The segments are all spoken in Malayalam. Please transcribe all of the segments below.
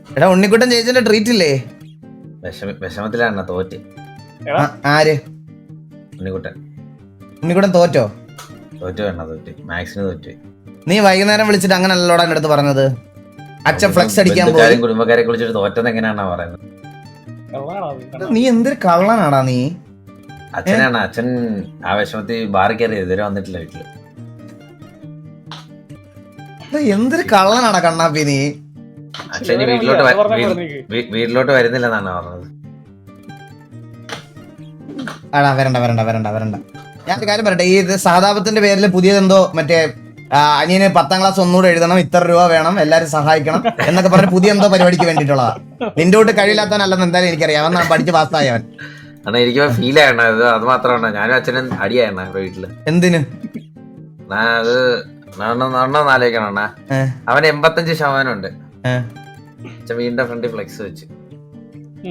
എടാ ഉണ്ണിക്കുട്ടൻ ചേച്ചിന്റെ ട്രീറ്റ് ഇല്ലേ? വിഷമത്തിലാണ് തോറ്റ്. ആര്? ഉണ്ണിക്കുട്ടൻ തോറ്റോ? തോറ്റ് മാക്സിന് തോറ്റ്. നീ വൈകുന്നേരം വിളിച്ചിട്ട് അങ്ങനെ അല്ലോടാ എന്റെ അടുത്ത് പറഞ്ഞത്. അച്ഛൻ ഫ്ലെക്സ് അടിക്കാൻ പോയി കുടുംബക്കാരെ വിളിച്ചിട്ട് തോറ്റത് എങ്ങനെയാണോ പറയുന്നത്? നീ എന്തൊരു കള്ളനാടാ നീ. അച്ഛനാണ്. അച്ഛൻ ആ വിഷമത്തിൽ ബാറി കയറി ഇതുവരെ വന്നിട്ടില്ല വീട്ടില്. എന്തൊരു കള്ളനാടാ കണ്ണാപ്പി നീ. അച്ഛൻ വീട്ടിലോട്ട് വരുന്നില്ലെന്നാണ് പറഞ്ഞത്. ആടാ വരണ്ട. ഞാൻ ഒരു കാര്യം പറയട്ടെ. ഈ സഹതാപത്തിന്റെ പേരിൽ പുതിയതെന്തോ മറ്റേ അനിയന് 10ാം ക്ലാസ് ഒന്നുകൂടെ എഴുതണം, ഇത്ര രൂപ വേണം, എല്ലാരും സഹായിക്കണം എന്നൊക്കെ പറഞ്ഞ് പുതിയ എന്തോ പരിപാടിക്ക് വേണ്ടിയിട്ടുള്ളതാ. നിന്റെ കൂട്ട് കഴിയില്ലാത്തവനല്ലെന്ന് എന്തായാലും എനിക്കറിയാം. അവൻ പഠിച്ച് പാസ്സായവൻ. എനിക്ക് ഫീൽ ആയണത് അത് മാത്രമാണ്. ഞാനും അച്ഛനും അടിയായണ വീട്ടില്. എന്തിന്? അത് ആലോചിക്കണം. അവന് 85% ഉണ്ട്. അച്ഛൻ വീടിന്റെ ഫ്രണ്ടിൽ ഫ്ലെക്സ് വെച്ച്.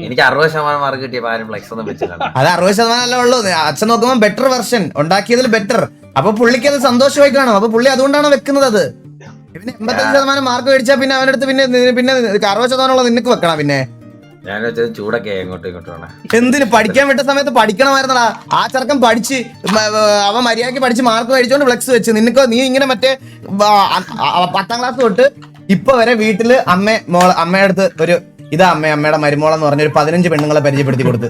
എനിക്ക് 60% മാർക്ക് കിട്ടിയപ്പോ ആരും ഫ്ലെക്സ് ഒന്നും വെച്ചില്ല. അത് 60% അല്ലേ ഉള്ളൂ. അച്ഛൻ നോക്കുമ്പോ ബെറ്റർ വെർഷൻ ഉണ്ടാക്കിയതിൽ ബെറ്റർ. അപ്പൊ പുള്ളിക്ക് അത് സന്തോഷമായി കാണും. അപ്പൊ പുള്ളി അതുകൊണ്ടാണ് വെക്കുന്നത്. അത് പിന്നെ 85% മാർക്ക് മേടിച്ചാൽ പിന്നെ അവന്റെ അടുത്ത് പിന്നെ 60% ഉള്ളത് നിനക്ക് വെക്കണം. പിന്നെ ഞാൻ വെച്ചത് ചൂടൊക്കെ ഇങ്ങോട്ടും ഇങ്ങോട്ടും. എന്തിന്? പഠിക്കാൻ വിട്ട സമയത്ത് പഠിക്കണമായിരുന്നടാ. ആ ചെറുക്കൻ പഠിച്ച് അവൻ മര്യാദയ്ക്ക് പഠിച്ച് മാർക്ക് മേടിച്ചോണ്ട് ഫ്ലെക്സ് വെച്ച്. നീ ഇങ്ങനെ മറ്റേ 10ാം ക്ലാസ് തൊട്ട് ഇപ്പൊ വരെ വീട്ടില് അമ്മയുടെ അടുത്ത് ഒരു ഇതാ അമ്മയുടെ മരുമോളെന്ന് പറഞ്ഞ ഒരു 15 പെണ്ണുങ്ങളെ പരിചയപ്പെടുത്തി കൊടുത്ത്.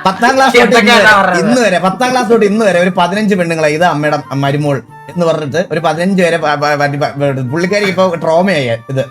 10ാം ക്ലാസ് തൊട്ട് ഇന്ന് വരെ ഒരു 15 പെണ്ണുങ്ങളെ ഇതാ അമ്മയുടെ മരുമോൾ എന്ന് പറഞ്ഞിട്ട് ഒരു 15 വരെ പുള്ളിക്കാരി ഇപ്പൊ ട്രോമയായി ഇത്.